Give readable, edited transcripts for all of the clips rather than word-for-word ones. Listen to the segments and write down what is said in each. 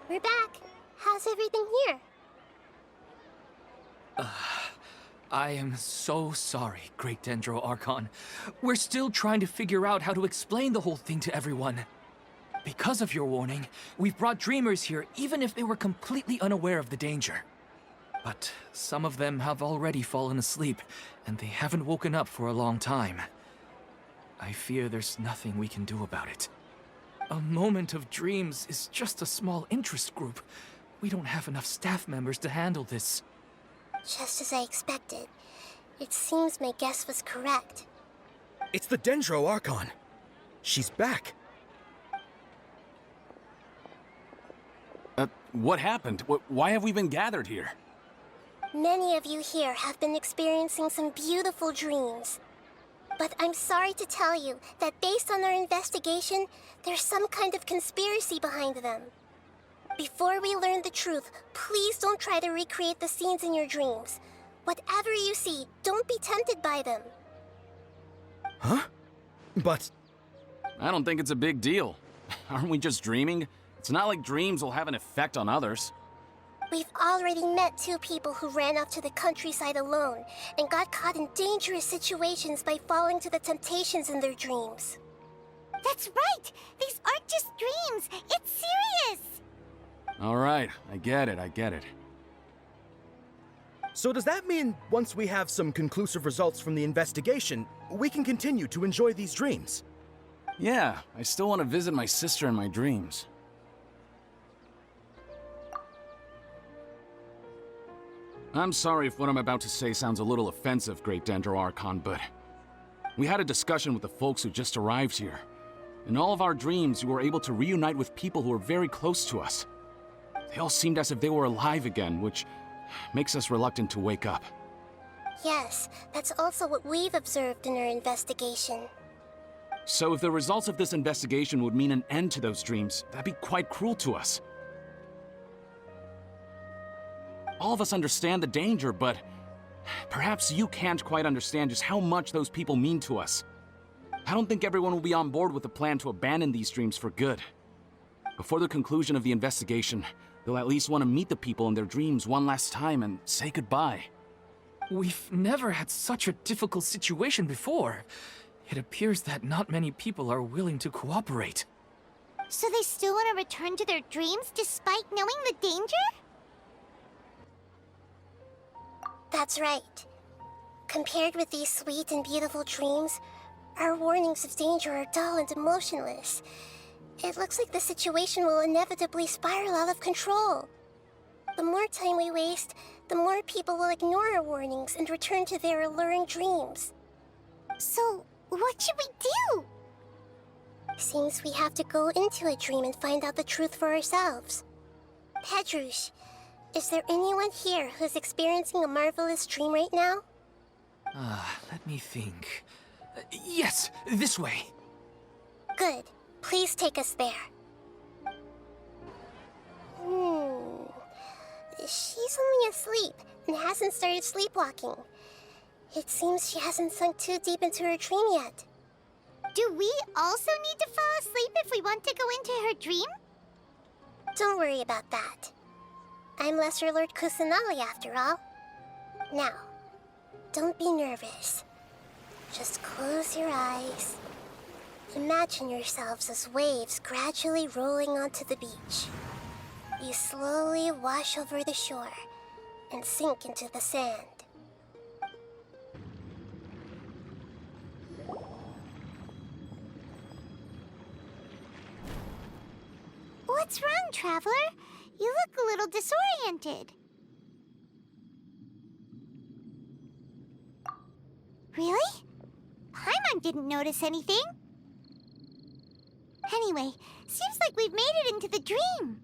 We're back. How's everything here? I am so sorry, Great Dendro Archon. We're still trying to figure out how to explain the whole thing to everyone. Because of your warning, we've brought dreamers here even if they were completely unaware of the danger. But some of them have already fallen asleep, and they haven't woken up for a long time. I fear there's nothing we can do about it. A moment of dreams is just a small interest group. We don't have enough staff members to handle this. Just as I expected. It seems my guess was correct. It's the Dendro Archon. She's back. What happened? Why have we been gathered here? Many of you here have been experiencing some beautiful dreams. But I'm sorry to tell you that based on our investigation, there's some kind of conspiracy behind them. Before we learn the truth, please don't try to recreate the scenes in your dreams. Whatever you see, don't be tempted by them. Huh? But... I don't think it's a big deal. Aren't we just dreaming? It's not like dreams will have an effect on others. We've already met 2 people who ran off to the countryside alone and got caught in dangerous situations by falling to the temptations in their dreams. That's right! These aren't just dreams! It's serious! Alright, I get it. so does that mean once we have some conclusive results from the investigation, we can continue to enjoy these dreams? Yeah, I still want to visit my sister in my dreams. I'm sorry if what I'm about to say sounds a little offensive, Great Dendro Archon, but we had a discussion with the folks who just arrived here. In all of our dreams, we were able to reunite with people who were very close to us. They all seemed as if they were alive again, which makes us reluctant to wake up. Yes, that's also what we've observed in our investigation. So if the results of this investigation would mean an end to those dreams, that'd be quite cruel to us. All of us understand the danger, but perhaps you can't quite understand just how much those people mean to us. I don't think everyone will be on board with the plan to abandon these dreams for good. Before the conclusion of the investigation, they'll at least want to meet the people in their dreams one last time and say goodbye. We've never had such a difficult situation before. It appears that not many people are willing to cooperate. So they still want to return to their dreams despite knowing the danger? That's right. Compared with these sweet and beautiful dreams, our warnings of danger are dull and emotionless. It looks like the situation will inevitably spiral out of control. The more time we waste, the more people will ignore our warnings and return to their alluring dreams. So, what should we do? Seems we have to go into a dream and find out the truth for ourselves. Pedrush, is there anyone here who's experiencing a marvelous dream right now? Let me think. Yes, this way. Good. Please take us there. She's only asleep and hasn't started sleepwalking. It seems she hasn't sunk too deep into her dream yet. Do we also need to fall asleep if we want to go into her dream? Don't worry about that. I'm Lesser Lord Kusanali after all. Now, don't be nervous. Just close your eyes. Imagine yourselves as waves gradually rolling onto the beach. You slowly wash over the shore and sink into the sand. What's wrong, Traveler? You look a little disoriented. Really? Paimon didn't notice anything. Anyway, seems like we've made it into the dream.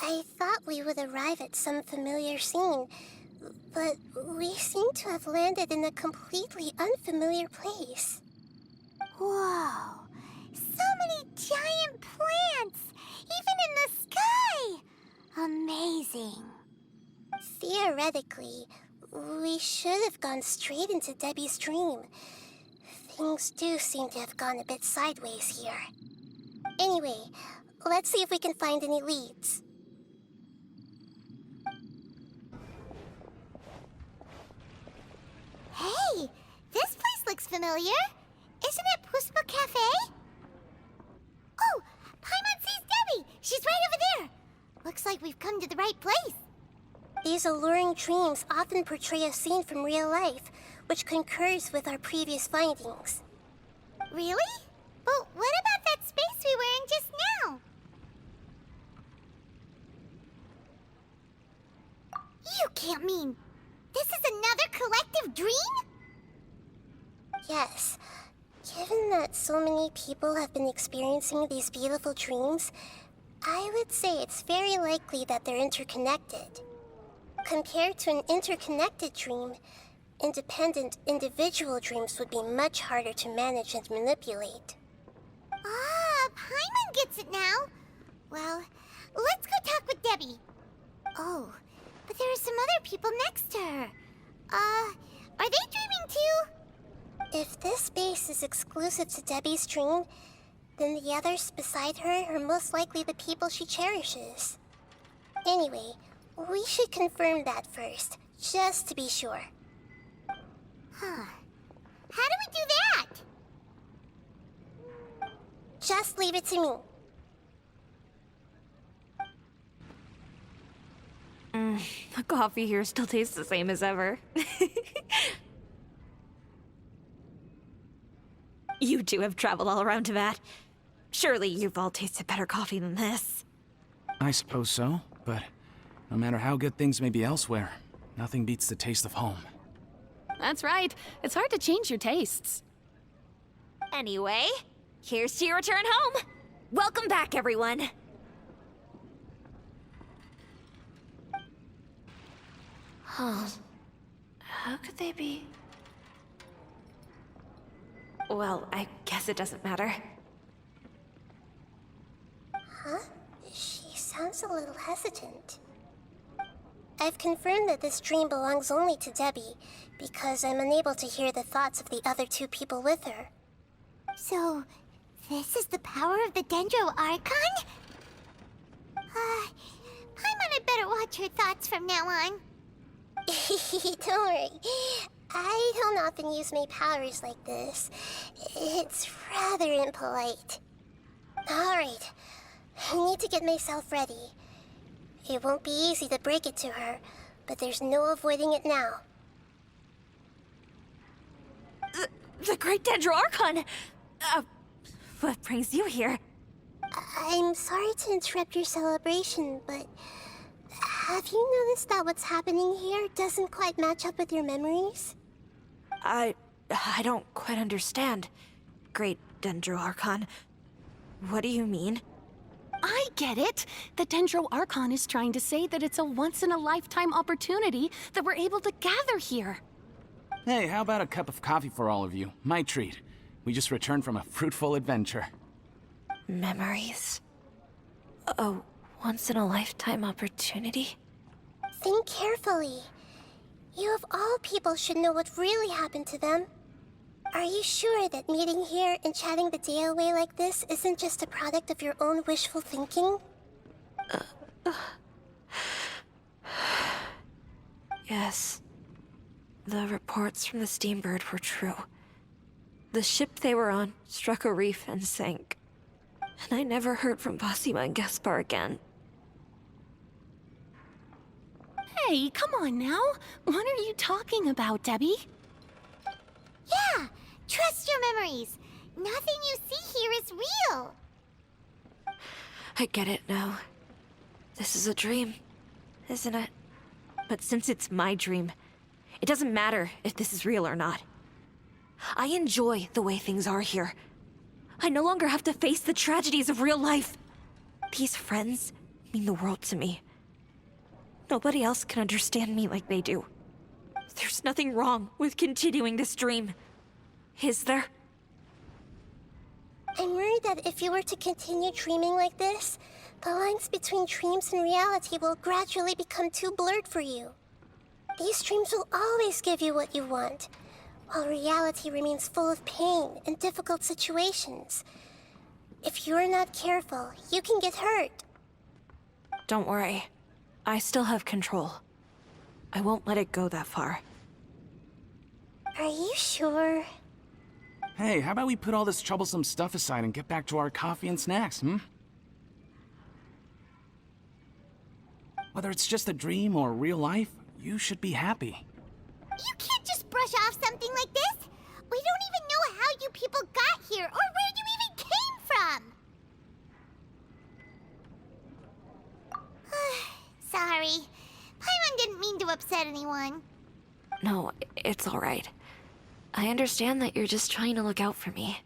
I thought we would arrive at some familiar scene, but we seem to have landed in a completely unfamiliar place. Whoa! So many giant plants! Even in the sky! Amazing. Theoretically, we should have gone straight into Debbie's dream. Things do seem to have gone a bit sideways here. Anyway, let's see if we can find any leads. Hey, this place looks familiar. Isn't it Puspa Cafe? Oh, Paimon sees Debbie. She's right over there. Looks like we've come to the right place. These alluring dreams often portray a scene from real life, which concurs with our previous findings. Really? But what about that space we were in just now? You can't mean this is another collective dream? Yes. Given that so many people have been experiencing these beautiful dreams, I would say it's very likely that they're interconnected. Compared to an interconnected dream, independent individual dreams would be much harder to manage and manipulate. Ah, Paimon gets it now. Well, let's go talk with Debbie. Oh, but there are some other people next to her. Are they dreaming too? If this space is exclusive to Debbie's dream, then the others beside her are most likely the people she cherishes. Anyway, we should confirm that first, just to be sure. Huh. How do we do that? Just leave it to me. The coffee here still tastes the same as ever. You two have traveled all around Tibet. Surely you've all tasted better coffee than this. I suppose so, but no matter how good things may be elsewhere, nothing beats the taste of home. That's right. It's hard to change your tastes. Anyway, here's to your return home. Welcome back, everyone. Huh. How could they be? Well, I guess it doesn't matter. Huh? She sounds a little hesitant. I've confirmed that this dream belongs only to Debbie, because I'm unable to hear the thoughts of the other two people with her. So, this is the power of the Dendro Archon? Paimon had better watch her thoughts from now on. Don't worry. I don't often use my powers like this. It's rather impolite. Alright, I need to get myself ready. It won't be easy to break it to her, but there's no avoiding it now. The Great Dendro Archon! What brings you here? I'm sorry to interrupt your celebration, but have you noticed that what's happening here doesn't quite match up with your memories? I don't quite understand. Great Dendro Archon. What do you mean? I get it. The Dendro Archon is trying to say that it's a once-in-a-lifetime opportunity that we're able to gather here. Hey, how about a cup of coffee for all of you? My treat. We just returned from a fruitful adventure. Memories. A once-in-a-lifetime opportunity? Think carefully. You of all people should know what really happened to them. Are you sure that meeting here and chatting the day away like this isn't just a product of your own wishful thinking? Yes. The reports from the Steambird were true. The ship they were on struck a reef and sank. And I never heard from Basima and Gaspar again. Hey, come on now. What are you talking about, Debbie? Yeah, trust your memories. Nothing you see here is real. I get it now. This is a dream, isn't it? But since it's my dream, it doesn't matter if this is real or not. I enjoy the way things are here. I no longer have to face the tragedies of real life. These friends mean the world to me. Nobody else can understand me like they do. There's nothing wrong with continuing this dream. Is there? I'm worried that if you were to continue dreaming like this, the lines between dreams and reality will gradually become too blurred for you. These dreams will always give you what you want, while reality remains full of pain and difficult situations. If you're not careful, you can get hurt. Don't worry. I still have control. I won't let it go that far. Are you sure? Hey, how about we put all this troublesome stuff aside and get back to our coffee and snacks, Whether it's just a dream or real life, you should be happy. You can't just brush off something like this. We don't even know how you people got here or where you even came from. Sorry. Paimon didn't mean to upset anyone. No, it's alright. I understand that you're just trying to look out for me.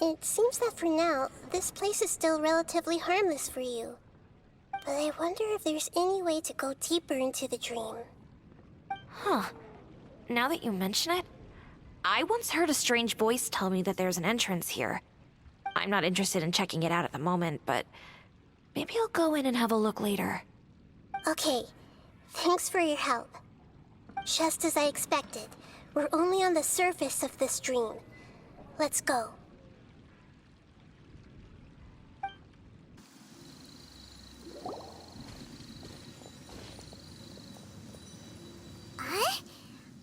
It seems that for now, this place is still relatively harmless for you. But I wonder if there's any way to go deeper into the dream. Huh. Now that you mention it, I once heard a strange voice tell me that there's an entrance here. I'm not interested in checking it out at the moment, but maybe I'll go in and have a look later. Okay, thanks for your help. Just as I expected, we're only on the surface of this dream. Let's go. Huh?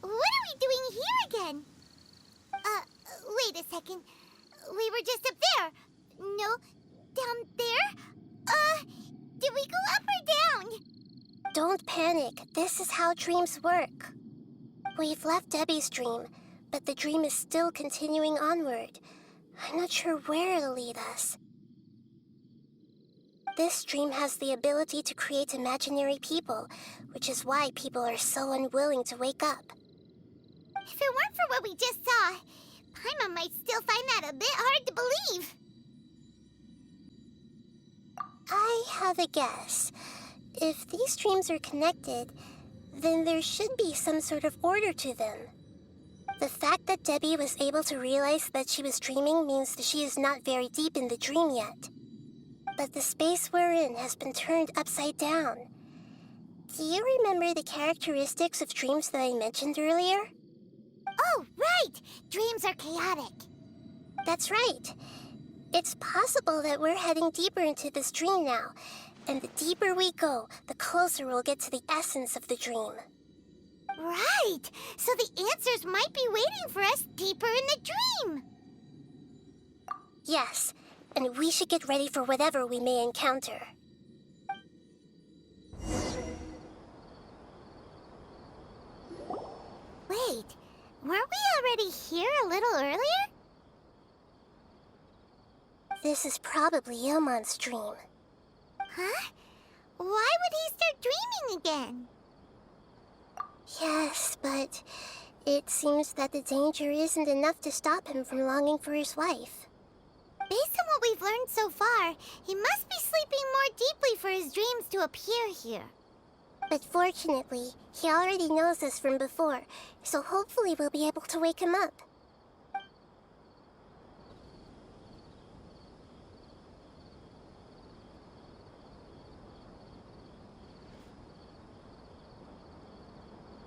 What are we doing here again? Wait a second. We were just up there. No, down there? Did we go up or down? Don't panic. This is how dreams work. We've left Debbie's dream, but the dream is still continuing onward. I'm not sure where it'll lead us. This dream has the ability to create imaginary people, which is why people are so unwilling to wake up. If it weren't for what we just saw, Paimon might still find that a bit hard to believe. I have a guess. If these dreams are connected, then there should be some sort of order to them. The fact that Debbie was able to realize that she was dreaming means that she is not very deep in the dream yet. But the space we're in has been turned upside down. Do you remember the characteristics of dreams that I mentioned earlier? Oh, right! Dreams are chaotic. That's right. It's possible that we're heading deeper into this dream now, and the deeper we go, the closer we'll get to the essence of the dream. Right! So the answers might be waiting for us deeper in the dream! Yes, and we should get ready for whatever we may encounter. Wait, weren't we already here a little earlier? This is probably Ilmon's dream. Huh? Why would he start dreaming again? Yes, but it seems that the danger isn't enough to stop him from longing for his wife. Based on what we've learned so far, he must be sleeping more deeply for his dreams to appear here. But fortunately, he already knows us from before, so hopefully we'll be able to wake him up.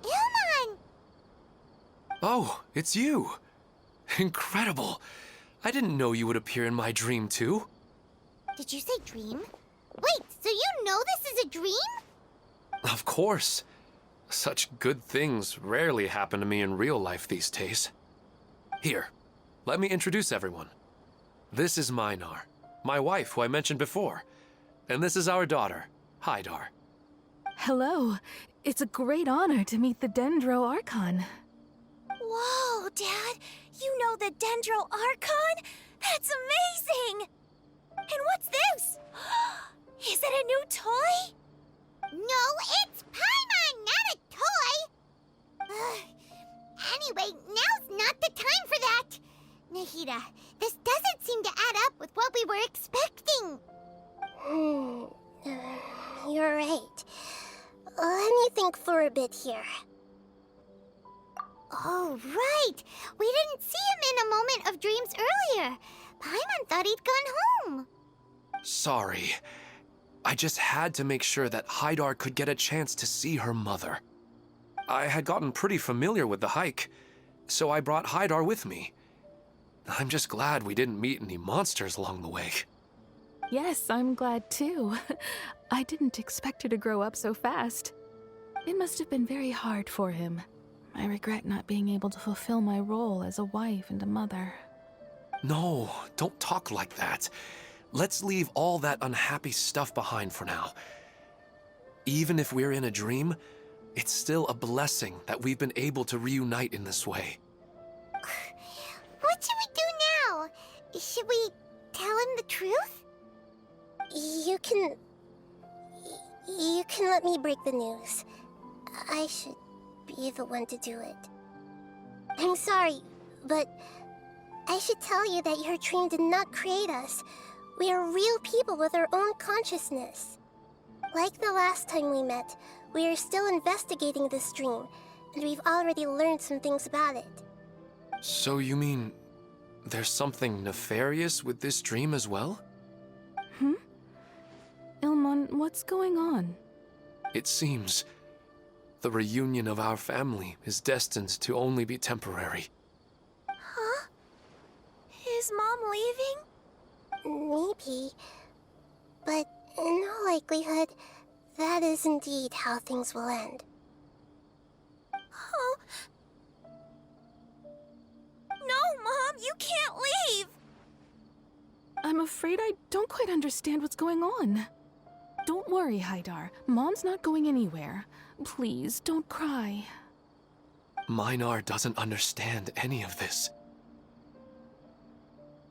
Ilmon! Oh, it's you! Incredible! I didn't know you would appear in my dream, too. Did you say dream? Wait, so you know this is a dream? Of course. Such good things rarely happen to me in real life these days. Here, let me introduce everyone. This is Minar, my wife who I mentioned before. And this is our daughter, Hydar. Hello. It's a great honor to meet the Dendro Archon. Whoa, Dad! You know the Dendro Archon? That's amazing! And what's this? Is it a new toy? No, it's Paimon, not a toy! Anyway, now's not the time for that! Nihida, this doesn't seem to add up with what we were expecting. You're right. Let me think for a bit here. Oh, right! We didn't see him in a moment of dreams earlier. Paimon thought he'd gone home. Sorry. I just had to make sure that Hydar could get a chance to see her mother. I had gotten pretty familiar with the hike, so I brought Hydar with me. I'm just glad we didn't meet any monsters along the way. Yes, I'm glad too. I didn't expect her to grow up so fast. It must have been very hard for him. I regret not being able to fulfill my role as a wife and a mother. No, don't talk like that. Let's leave all that unhappy stuff behind for now. Even if we're in a dream, it's still a blessing that we've been able to reunite in this way. What should we do now? Should we tell him the truth? You can let me break the news. I should be the one to do it. I'm sorry, but I should tell you that your dream did not create us. We are real people with our own consciousness. Like the last time we met, we are still investigating this dream, and we've already learned some things about it. So you mean there's something nefarious with this dream as well? Ilmon, what's going on? It seems the reunion of our family is destined to only be temporary. Huh? Is Mom leaving? Maybe, but in all likelihood, that is indeed how things will end. Oh. No, Mom, you can't leave! I'm afraid I don't quite understand what's going on. Don't worry, Haidar. Mom's not going anywhere. Please, don't cry. Minar doesn't understand any of this.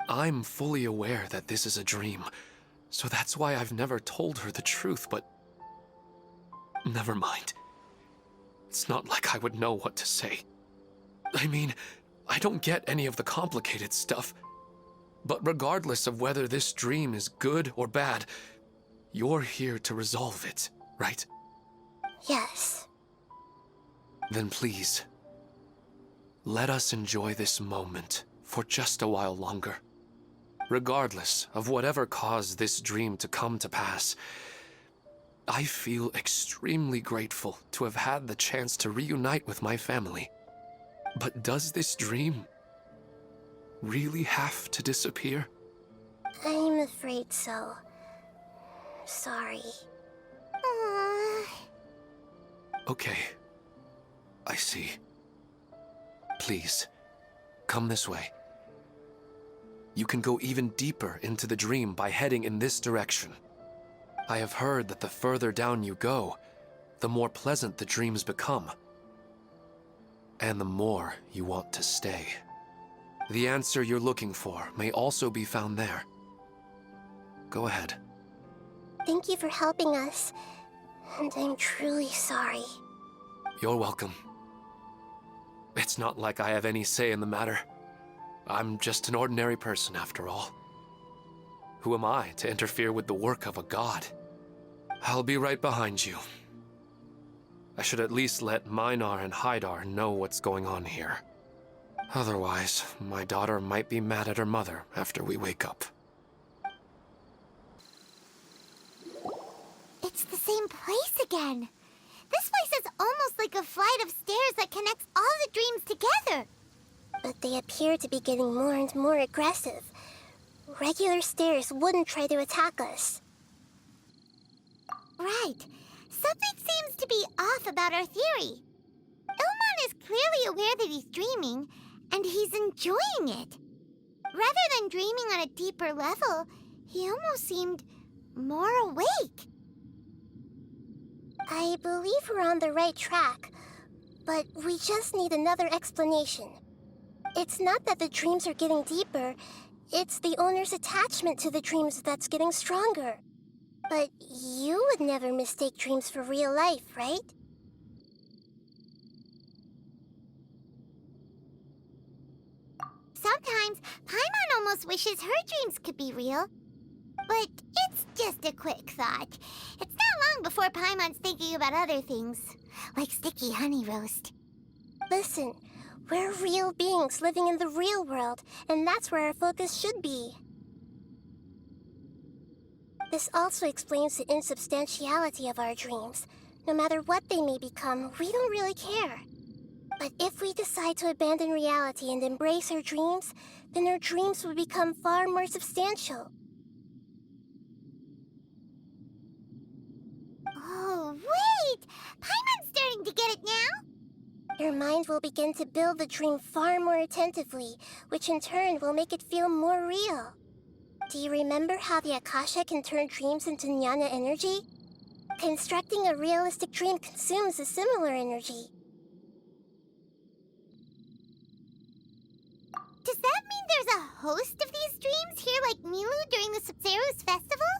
I'm fully aware that this is a dream, so that's why I've never told her the truth, but... Never mind. It's not like I would know what to say. I mean, I don't get any of the complicated stuff. But regardless of whether this dream is good or bad, you're here to resolve it, right? Yes. Then please, let us enjoy this moment for just a while longer. Regardless of whatever caused this dream to come to pass, I feel extremely grateful to have had the chance to reunite with my family. But does this dream really have to disappear? I'm afraid so. Sorry. Okay. I see. Please, come this way. You can go even deeper into the dream by heading in this direction. I have heard that the further down you go, the more pleasant the dreams become. And the more you want to stay. The answer you're looking for may also be found there. Go ahead. Thank you for helping us, and I'm truly sorry. You're welcome. It's not like I have any say in the matter. I'm just an ordinary person, after all. Who am I to interfere with the work of a god? I'll be right behind you. I should at least let Minar and Haidar know what's going on here. Otherwise, my daughter might be mad at her mother after we wake up. It's the same place again. This place is almost like a flight of stairs that connects all the dreams together. But they appear to be getting more and more aggressive. Regular stairs wouldn't try to attack us. Right. Something seems to be off about our theory. Ilmon is clearly aware that he's dreaming, and he's enjoying it. Rather than dreaming on a deeper level, he almost seemed more awake. I believe we're on the right track, but we just need another explanation. It's not that the dreams are getting deeper, it's the owner's attachment to the dreams that's getting stronger. But you would never mistake dreams for real life, right? Sometimes, Paimon almost wishes her dreams could be real. But it's just a quick thought. It's not long before Paimon's thinking about other things, like sticky honey roast. Listen, we're real beings living in the real world, and that's where our focus should be. This also explains the insubstantiality of our dreams. No matter what they may become, we don't really care. But if we decide to abandon reality and embrace our dreams, then our dreams would become far more substantial. Oh, wait! Paimon's starting to get it now! Your mind will begin to build the dream far more attentively, which in turn will make it feel more real. Do you remember how the Akasha can turn dreams into jnana energy? Constructing a realistic dream consumes a similar energy. Does that mean there's a host of these dreams here like Milu during the Sabzeruz festival?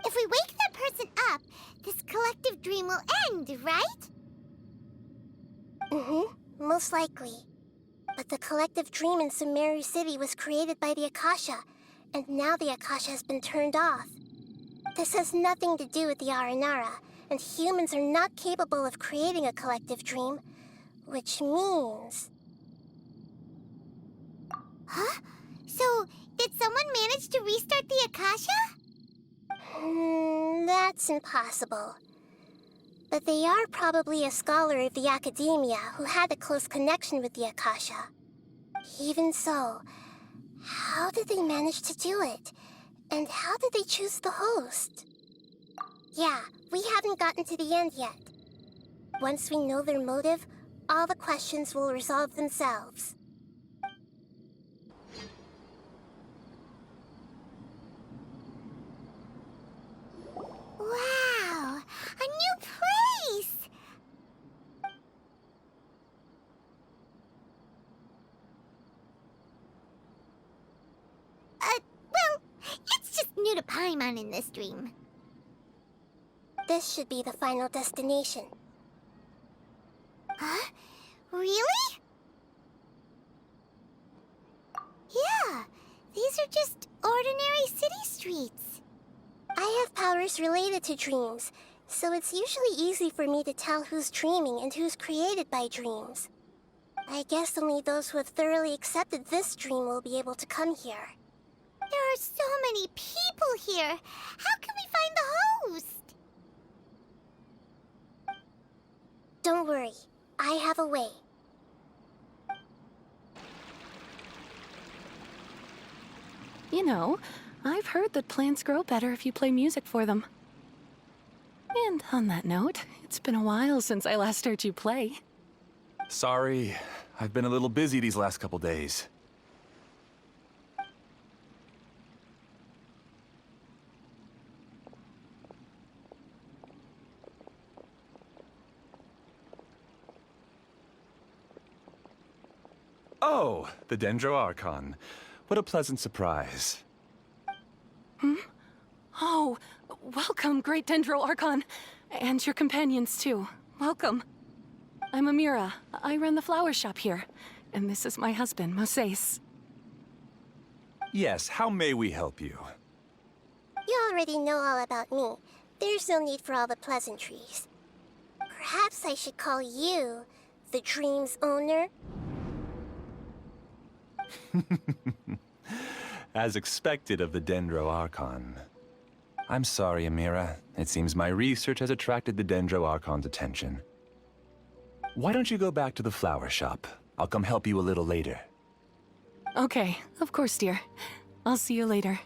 If we wake that person up, this collective dream will end, right? Most likely. But the collective dream in Sumeru City was created by the Akasha, and now the Akasha has been turned off. This has nothing to do with the Aranara, and humans are not capable of creating a collective dream, which means... Huh? So, did someone manage to restart the Akasha? That's impossible. But they are probably a scholar of the academia who had a close connection with the Akasha. Even so, how did they manage to do it? And how did they choose the host? Yeah, we haven't gotten to the end yet. Once we know their motive, all the questions will resolve themselves. Wow! A new place! Well, it's just new to Paimon in this dream. This should be the final destination. Huh? Really? Yeah, these are just ordinary city streets. I have powers related to dreams, so it's usually easy for me to tell who's dreaming and who's created by dreams. I guess only those who have thoroughly accepted this dream will be able to come here. There are so many people here. How can we find the host? Don't worry, I have a way. You know, I've heard that plants grow better if you play music for them. And on that note, it's been a while since I last heard you play. Sorry, I've been a little busy these last couple days. Oh, the Dendro Archon. What a pleasant surprise. Oh, welcome, Great Dendro Archon. And your companions, too. Welcome. I'm Amira. I run the flower shop here. And this is my husband, Moses. Yes, how may we help you? You already know all about me. There's no need for all the pleasantries. Perhaps I should call you the dream's owner? As expected of the Dendro Archon. I'm sorry, Amira. It seems my research has attracted the Dendro Archon's attention. Why don't you go back to the flower shop? I'll come help you a little later. Okay, of course, dear. I'll see you later.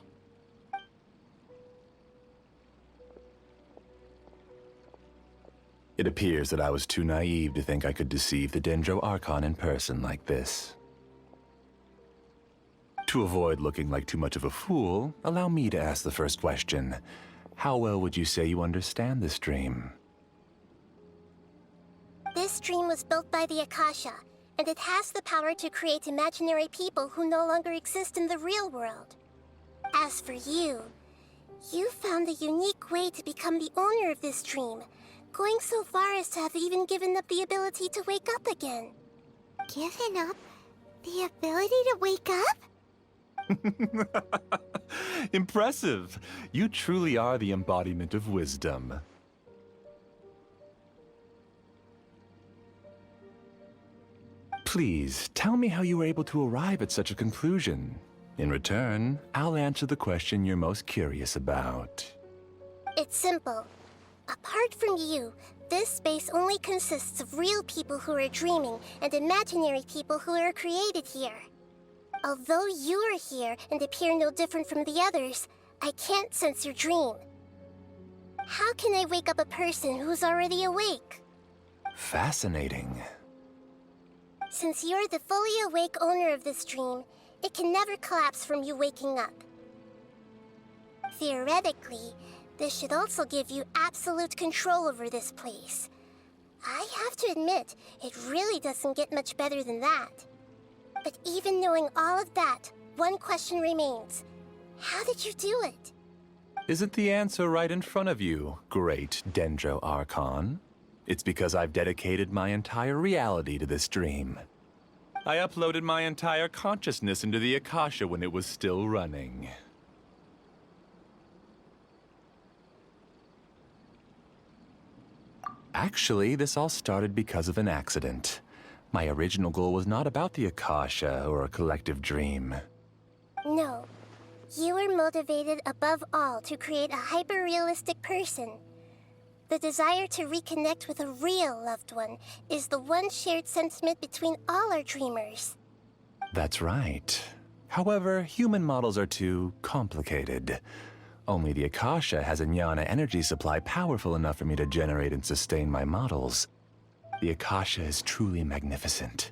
It appears that I was too naive to think I could deceive the Dendro Archon in person like this. To avoid looking like too much of a fool, allow me to ask the first question. How well would you say you understand this dream? This dream was built by the Akasha, and it has the power to create imaginary people who no longer exist in the real world. As for you, you found a unique way to become the owner of this dream, going so far as to have even given up the ability to wake up again. Given up the ability to wake up? Impressive! You truly are the embodiment of wisdom. Please, tell me how you were able to arrive at such a conclusion. In return, I'll answer the question you're most curious about. It's simple. Apart from you, This space only consists of real people who are dreaming and imaginary people who are created here. Although you are here and appear no different from the others, I can't sense your dream. How can I wake up a person who's already awake? Fascinating. Since you're the fully awake owner of this dream, it can never collapse from you waking up. Theoretically, this should also give you absolute control over this place. I have to admit, it really doesn't get much better than that. But even knowing all of that, one question remains. How did you do it? Isn't the answer right in front of you, great Dendro Archon? It's because I've dedicated my entire reality to this dream. I uploaded my entire consciousness into the Akasha when it was still running. Actually, this all started because of an accident. My original goal was not about the Akasha or a collective dream. No. You were motivated above all to create a hyper-realistic person. The desire to reconnect with a real loved one is the one shared sentiment between all our dreamers. That's right. However, human models are too complicated. Only the Akasha has a jnana energy supply powerful enough for me to generate and sustain my models. The Akasha is truly magnificent.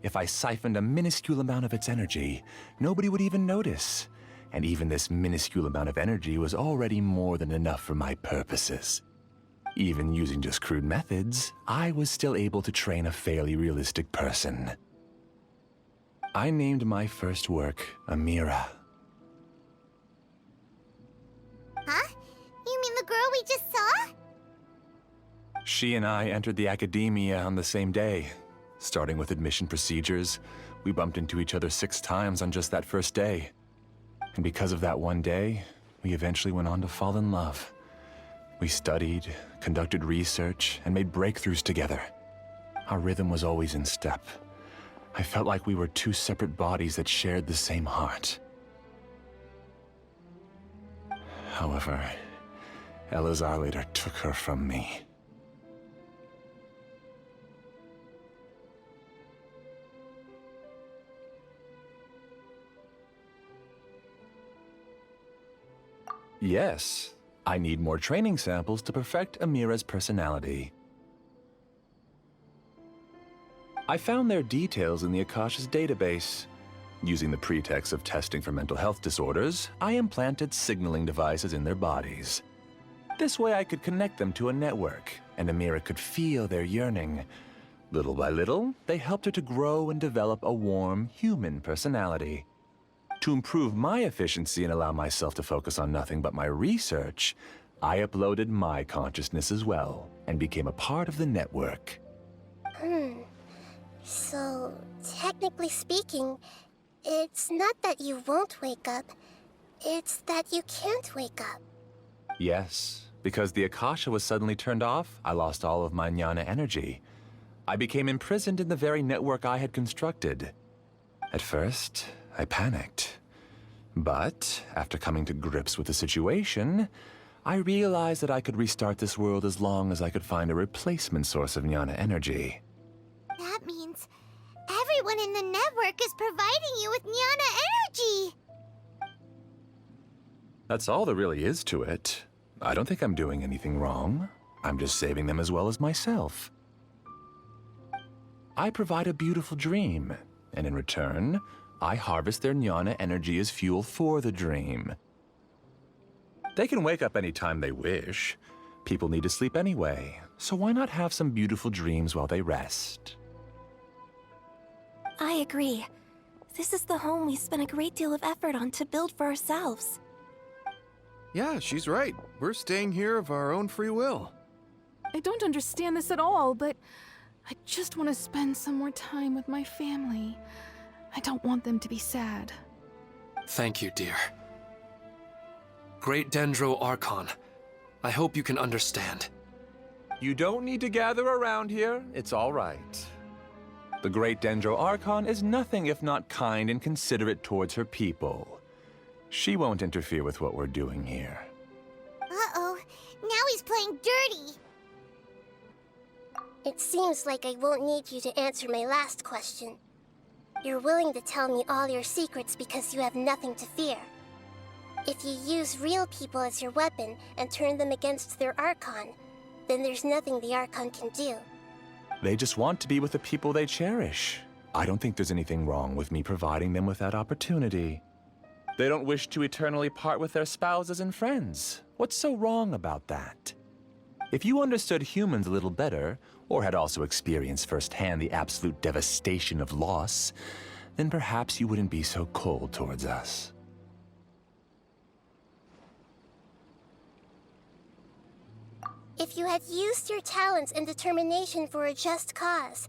If I siphoned a minuscule amount of its energy, nobody would even notice. And even this minuscule amount of energy was already more than enough for my purposes. Even using just crude methods, I was still able to train a fairly realistic person. I named my first work Amira. Huh? You mean the girl we just saw? She and I entered the academia on the same day. Starting with admission procedures, we bumped into each other 6 times on just that first day. And because of that one day, we eventually went on to fall in love. We studied, conducted research, and made breakthroughs together. Our rhythm was always in step. I felt like we were 2 separate bodies that shared the same heart. However, Elazar later took her from me. Yes, I need more training samples to perfect Amira's personality. I found their details in the Akasha's database. Using the pretext of testing for mental health disorders, I implanted signaling devices in their bodies. This way I could connect them to a network, and Amira could feel their yearning. Little by little, they helped her to grow and develop a warm, human personality. To improve my efficiency and allow myself to focus on nothing but my research, I uploaded my consciousness as well, and became a part of the network. So, technically speaking, it's not that you won't wake up, it's that you can't wake up. Yes, because the Akasha was suddenly turned off, I lost all of my jnana energy. I became imprisoned in the very network I had constructed. At first, I panicked. But, after coming to grips with the situation, I realized that I could restart this world as long as I could find a replacement source of jnana energy. That means everyone in the network is providing you with jnana energy! That's all there really is to it. I don't think I'm doing anything wrong. I'm just saving them as well as myself. I provide a beautiful dream, and in return, I harvest their jnana energy as fuel for the dream. They can wake up any time they wish. People need to sleep anyway, so why not have some beautiful dreams while they rest? I agree. This is the home we spent a great deal of effort on to build for ourselves. Yeah, she's right. We're staying here of our own free will. I don't understand this at all, but I just want to spend some more time with my family. I don't want them to be sad. Thank you, dear. Great Dendro Archon, I hope you can understand. You don't need to gather around here. It's all right. The great Dendro Archon is nothing if not kind and considerate towards her people. She won't interfere with what we're doing here. Uh-oh, now he's playing dirty. It seems like I won't need you to answer my last question. You're willing to tell me all your secrets because you have nothing to fear. If you use real people as your weapon and turn them against their Archon, then there's nothing the Archon can do. They just want to be with the people they cherish. I don't think there's anything wrong with me providing them with that opportunity. They don't wish to eternally part with their spouses and friends. What's so wrong about that? If you understood humans a little better, or had also experienced firsthand the absolute devastation of loss, then perhaps you wouldn't be so cold towards us. If you had used your talents and determination for a just cause,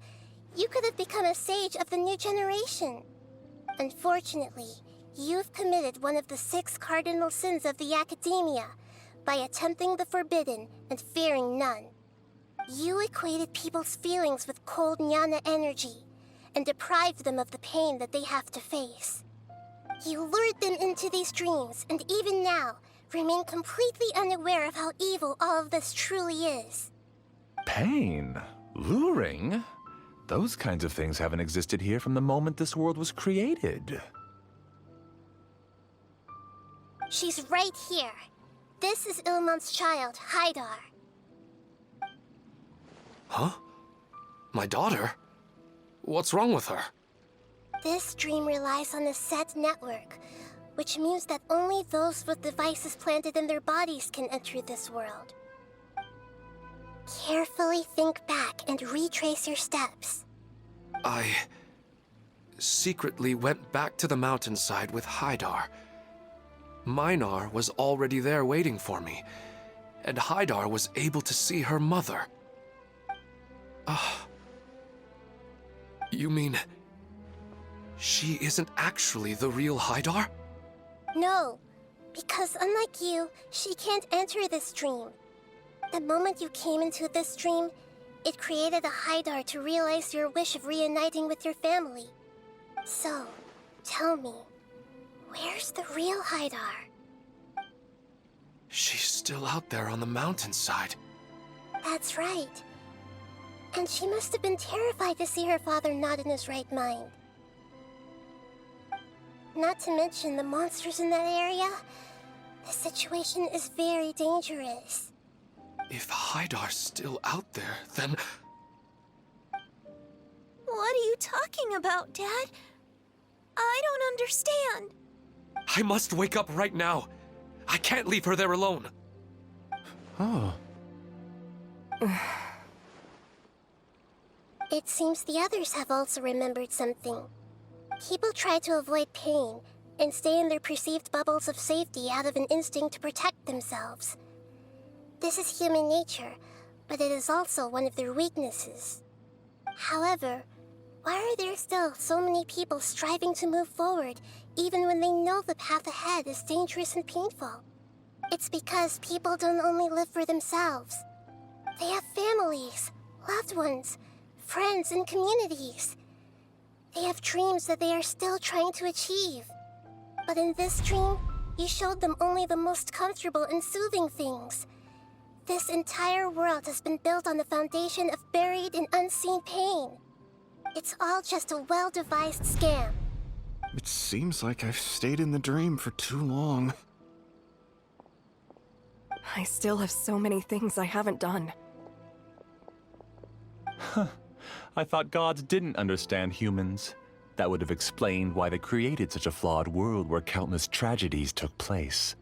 you could have become a sage of the new generation. Unfortunately, you've committed one of the 6 cardinal sins of the Academia by attempting the forbidden and fearing none. You equated people's feelings with cold Jnana energy and deprived them of the pain that they have to face. You lured them into these dreams, and even now, remain completely unaware of how evil all of this truly is. Pain? Luring? Those kinds of things haven't existed here from the moment this world was created. She's right here. This is Ilmon's child, Haidar. Huh? My daughter? What's wrong with her? This dream relies on a set network, which means that only those with devices planted in their bodies can enter this world. Carefully think back and retrace your steps. I secretly went back to the mountainside with Haidar. Minar was already there waiting for me, and Haidar was able to see her mother. You mean she isn't actually the real Haidar? No, because unlike you, she can't enter this dream. The moment you came into this dream, it created a Haidar to realize your wish of reuniting with your family. So, tell me, where's the real Haidar? She's still out there on the mountainside. That's right. And she must have been terrified to see her father not in his right mind. Not to mention the monsters in that area. The situation is very dangerous. If Haidar's still out there, then... What are you talking about, Dad? I don't understand. I must wake up right now. I can't leave her there alone. Oh. It seems the others have also remembered something. People try to avoid pain and stay in their perceived bubbles of safety out of an instinct to protect themselves. This is human nature, but it is also one of their weaknesses. However, why are there still so many people striving to move forward, even when they know the path ahead is dangerous and painful? It's because people don't only live for themselves. They have families, loved ones, friends, and communities. They have dreams that they are still trying to achieve. But in this dream, you showed them only the most comfortable and soothing things. This entire world has been built on the foundation of buried and unseen pain. It's all just a well-devised scam. It seems like I've stayed in the dream for too long. I still have so many things I haven't done. I thought gods didn't understand humans. That would have explained why they created such a flawed world where countless tragedies took place.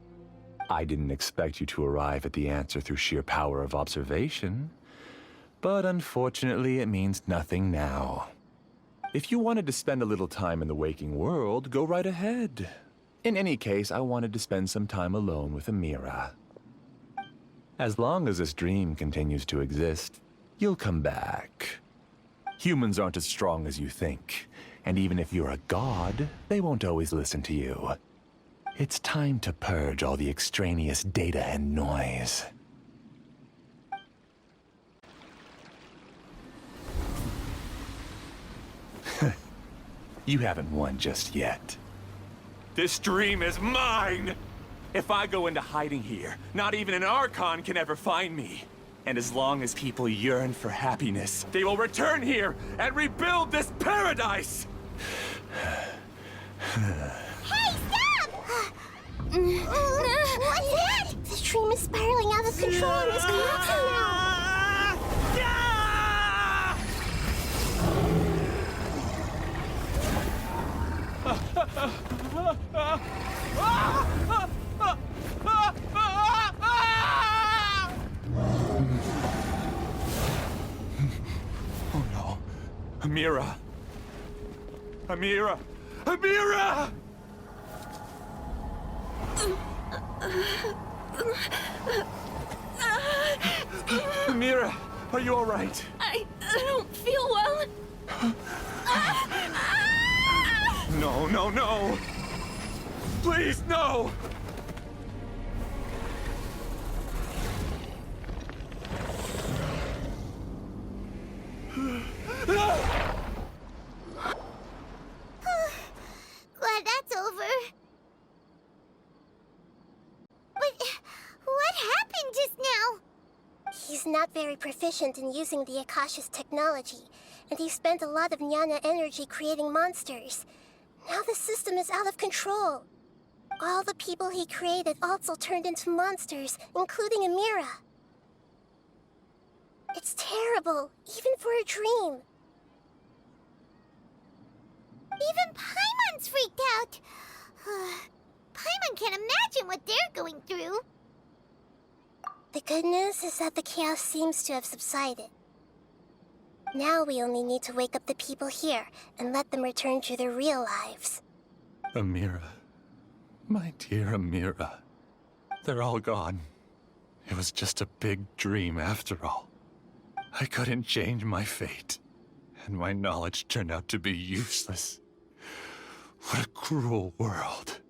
I didn't expect you to arrive at the answer through sheer power of observation. But unfortunately, it means nothing now. If you wanted to spend a little time in the waking world, go right ahead. In any case, I wanted to spend some time alone with Amira. As long as this dream continues to exist, you'll come back. Humans aren't as strong as you think, and even if you're a god, they won't always listen to you. It's time to purge all the extraneous data and noise. You haven't won just yet. This dream is mine! If I go into hiding here, not even an Archon can ever find me. And as long as people yearn for happiness, they will return here and rebuild this paradise! Hey, stop! What's that? The stream is spiraling out of control and is collapsing now. Oh no. Amira! Amira! Amira! Amira, are you all right? I don't feel well. No, no, no! Please, no! Glad that's over. But what happened just now? He's not very proficient in using the Akasha's technology, and he spent a lot of Jnana energy creating monsters. Now the system is out of control. All the people he created also turned into monsters, including Amira. It's terrible, even for a dream. Even Paimon's freaked out. Paimon can't imagine what they're going through. The good news is that the chaos seems to have subsided. Now we only need to wake up the people here and let them return to their real lives. Amira. My dear Amira. They're all gone. It was just a big dream after all. I couldn't change my fate, and my knowledge turned out to be useless. What a cruel world.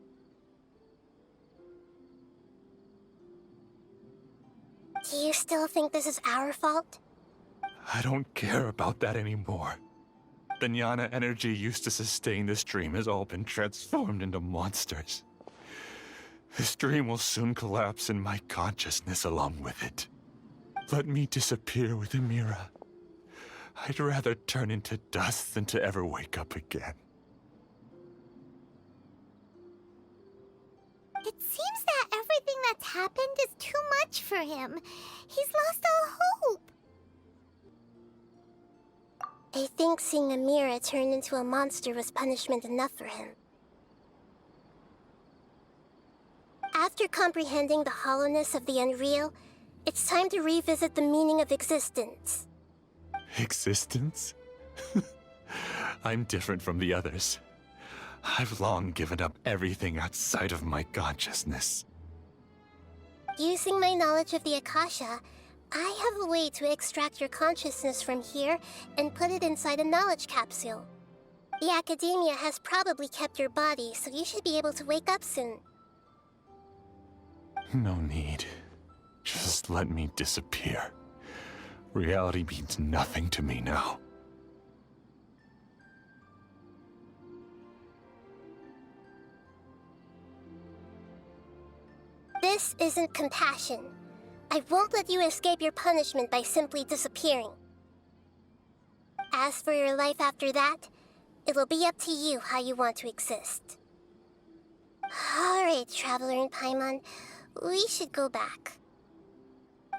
Do you still think this is our fault? I don't care about that anymore. The Jnana energy used to sustain this dream has all been transformed into monsters. This dream will soon collapse and my consciousness along with it. Let me disappear with Amira. I'd rather turn into dust than to ever wake up again. It seems that everything that's happened is too much for him. He's lost all hope. I think seeing Amira turn into a monster was punishment enough for him. After comprehending the hollowness of the unreal, it's time to revisit the meaning of existence. Existence? I'm different from the others. I've long given up everything outside of my consciousness. Using my knowledge of the Akasha, I have a way to extract your consciousness from here and put it inside a knowledge capsule. The Academia has probably kept your body, so you should be able to wake up soon. No need. Just let me disappear. Reality means nothing to me now. This isn't compassion. I won't let you escape your punishment by simply disappearing. As for your life after that, it'll be up to you how you want to exist. Alright, Traveler and Paimon, we should go back.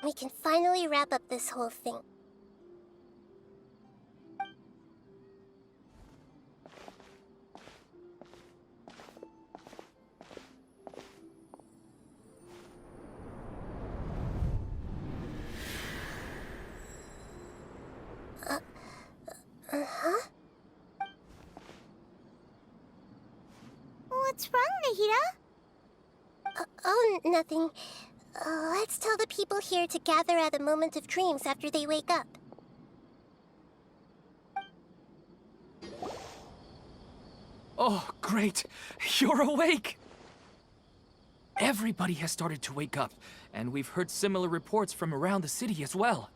We can finally wrap up this whole thing. What's wrong, Nihida? Oh, nothing. Let's tell the people here to gather at a moment of dreams after they wake up. Oh, great! You're awake! Everybody has started to wake up, and we've heard similar reports from around the city as well.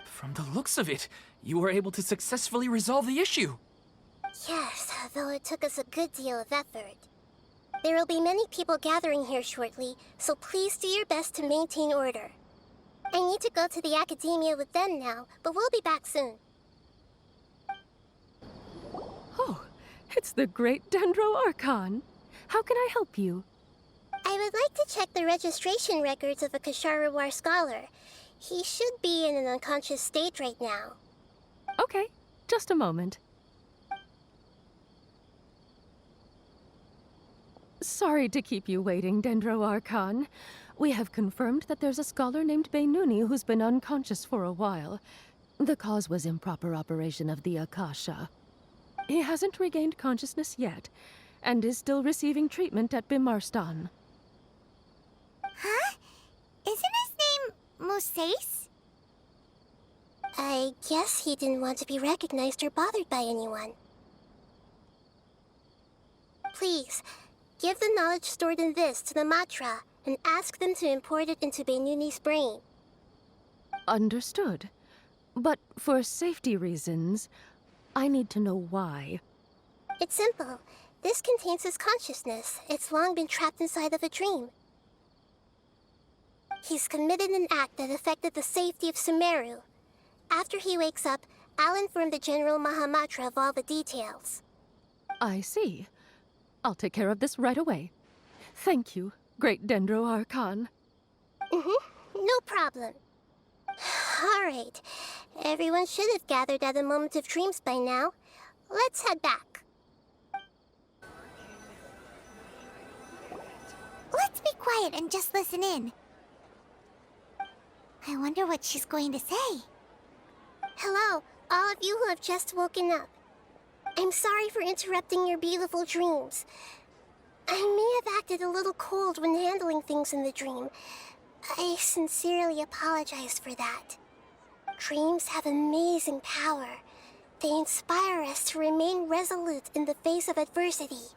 From the looks of it, you were able to successfully resolve the issue. Yes, though it took us a good deal of effort. There will be many people gathering here shortly, so please do your best to maintain order. I need to go to the academia with them now, but we'll be back soon. Oh, it's the great Dendro Archon. How can I help you? I would like to check the registration records of a Kasharawar scholar. He should be in an unconscious state right now. Okay, just a moment. Sorry to keep you waiting, Dendro Archon. We have confirmed that there's a scholar named Beinuni who's been unconscious for a while. The cause was improper operation of the Akasha. He hasn't regained consciousness yet, and is still receiving treatment at Bimarstan. Huh? Isn't his name Musace? I guess he didn't want to be recognized or bothered by anyone. Please, give the knowledge stored in this to the Matra and ask them to import it into Beinuni's brain. Understood. But for safety reasons, I need to know why. It's simple. This contains his consciousness. It's long been trapped inside of a dream. He's committed an act that affected the safety of Sumeru. After he wakes up, I'll inform the General Mahamatra of all the details. I see. I'll take care of this right away. Thank you, great Dendro Archon. No problem. Alright. Everyone should have gathered at the Moment of Dreams by now. Let's head back. Let's be quiet and just listen in. I wonder what she's going to say. Hello, all of you who have just woken up. I'm sorry for interrupting your beautiful dreams. I may have acted a little cold when handling things in the dream. I sincerely apologize for that. Dreams have amazing power. They inspire us to remain resolute in the face of adversity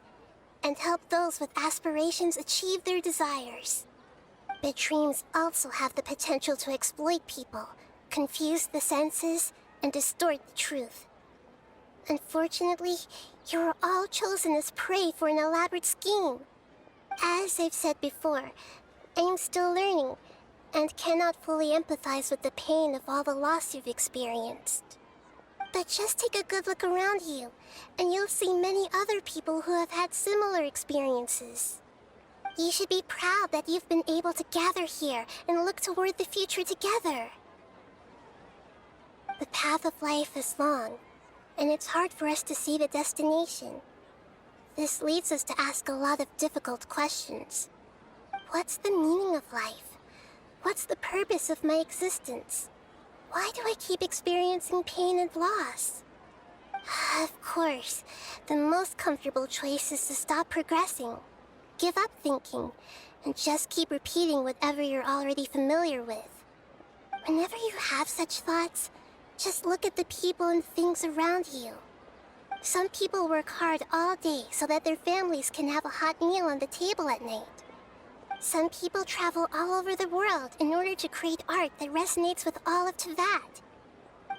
and help those with aspirations achieve their desires. But dreams also have the potential to exploit people, confuse the senses, and distort the truth. Unfortunately, you are all chosen as prey for an elaborate scheme. As I've said before, I'm still learning, and cannot fully empathize with the pain of all the loss you've experienced. But just take a good look around you, and you'll see many other people who have had similar experiences. You should be proud that you've been able to gather here and look toward the future together. The path of life is long, and it's hard for us to see the destination. This leads us to ask a lot of difficult questions. What's the meaning of life? What's the purpose of my existence? Why do I keep experiencing pain and loss? Of course, the most comfortable choice is to stop progressing. Give up thinking, and just keep repeating whatever you're already familiar with. Whenever you have such thoughts, just look at the people and things around you. Some people work hard all day so that their families can have a hot meal on the table at night. Some people travel all over the world in order to create art that resonates with all of Teyvat.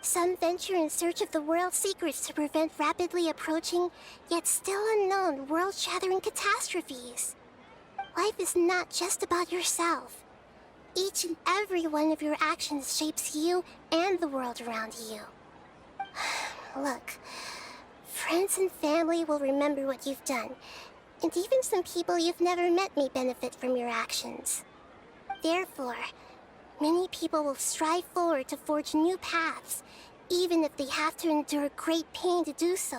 Some venture in search of the world's secrets to prevent rapidly approaching, yet still unknown, world-shattering catastrophes. Life is not just about yourself. Each and every one of your actions shapes you and the world around you. Look, friends and family will remember what you've done, and even some people you've never met may benefit from your actions. Therefore, many people will strive forward to forge new paths, even if they have to endure great pain to do so.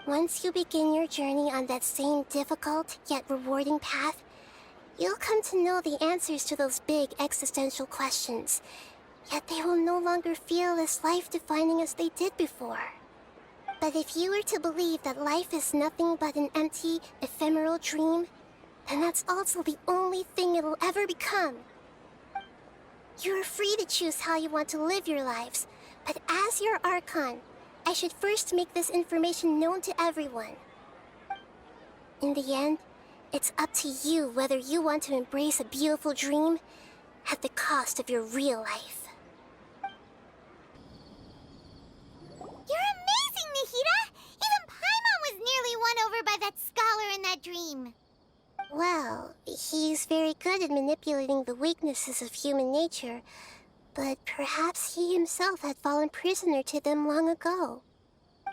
Once you begin your journey on that same difficult yet rewarding path, you'll come to know the answers to those big existential questions, yet they will no longer feel as life-defining as they did before. But if you were to believe that life is nothing but an empty, ephemeral dream, then that's also the only thing it'll ever become. You're free to choose how you want to live your lives, but as your Archon, I should first make this information known to everyone. In the end, it's up to you whether you want to embrace a beautiful dream at the cost of your real life. You're amazing, Nihida! Even Paimon was nearly won over by that scholar in that dream. Well, he's very good at manipulating the weaknesses of human nature, but perhaps he himself had fallen prisoner to them long ago.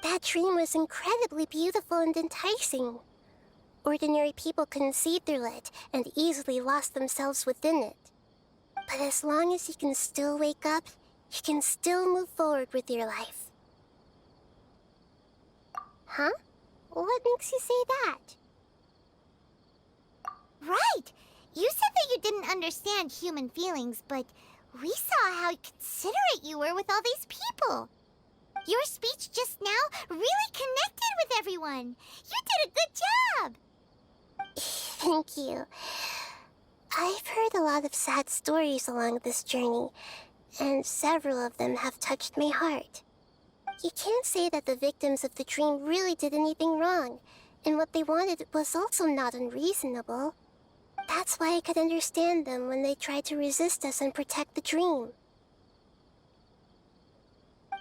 That dream was incredibly beautiful and enticing. Ordinary people couldn't see through it and easily lost themselves within it. But as long as you can still wake up, you can still move forward with your life. Huh? What makes you say that? Right! You said that you didn't understand human feelings, but we saw how considerate you were with all these people. Your speech just now really connected with everyone. You did a good job. Thank you. I've heard a lot of sad stories along this journey, and several of them have touched my heart. You can't say that the victims of the dream really did anything wrong, and what they wanted was also not unreasonable. That's why I could understand them when they tried to resist us and protect the dream.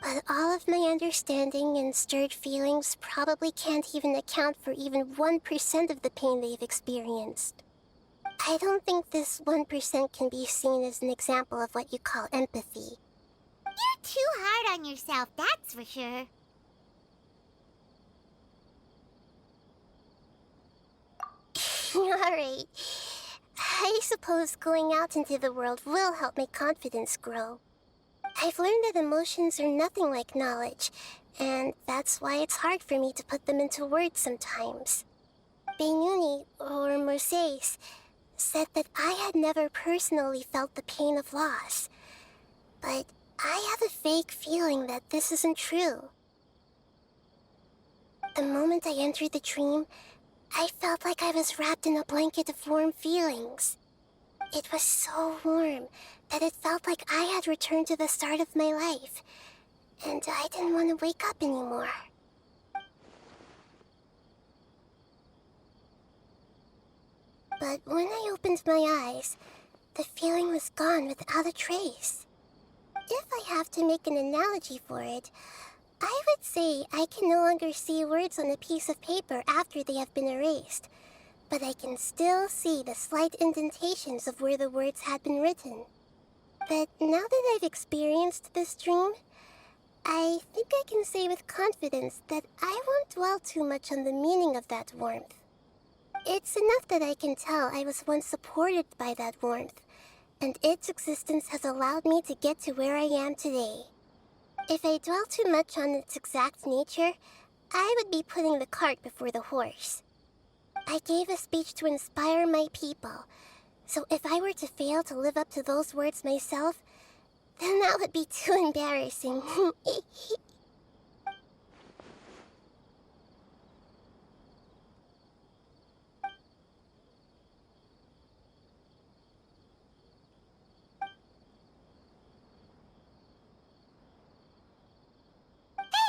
But all of my understanding and stirred feelings probably can't even account for even 1% of the pain they've experienced. I don't think this 1% can be seen as an example of what you call empathy. You're too hard on yourself, that's for sure. Alright. I suppose going out into the world will help my confidence grow. I've learned that emotions are nothing like knowledge, and that's why it's hard for me to put them into words sometimes. Benuni, or Moses, said that I had never personally felt the pain of loss, but I have a vague feeling that this isn't true. The moment I entered the dream, I felt like I was wrapped in a blanket of warm feelings. It was so warm that it felt like I had returned to the start of my life, and I didn't want to wake up anymore. But when I opened my eyes, the feeling was gone without a trace. If I have to make an analogy for it, I would say I can no longer see words on a piece of paper after they have been erased, but I can still see the slight indentations of where the words had been written. But now that I've experienced this dream, I think I can say with confidence that I won't dwell too much on the meaning of that warmth. It's enough that I can tell I was once supported by that warmth, and its existence has allowed me to get to where I am today. If I dwell too much on its exact nature, I would be putting the cart before the horse. I gave a speech to inspire my people, so if I were to fail to live up to those words myself, then that would be too embarrassing.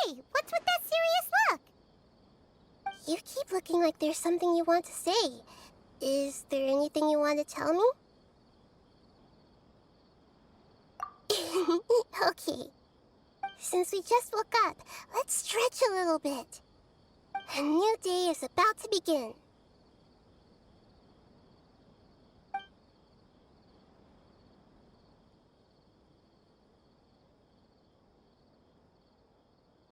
Hey, what's with that serious look? You keep looking like there's something you want to say. Is there anything you want to tell me? Okay. Since we just woke up, let's stretch a little bit. A new day is about to begin.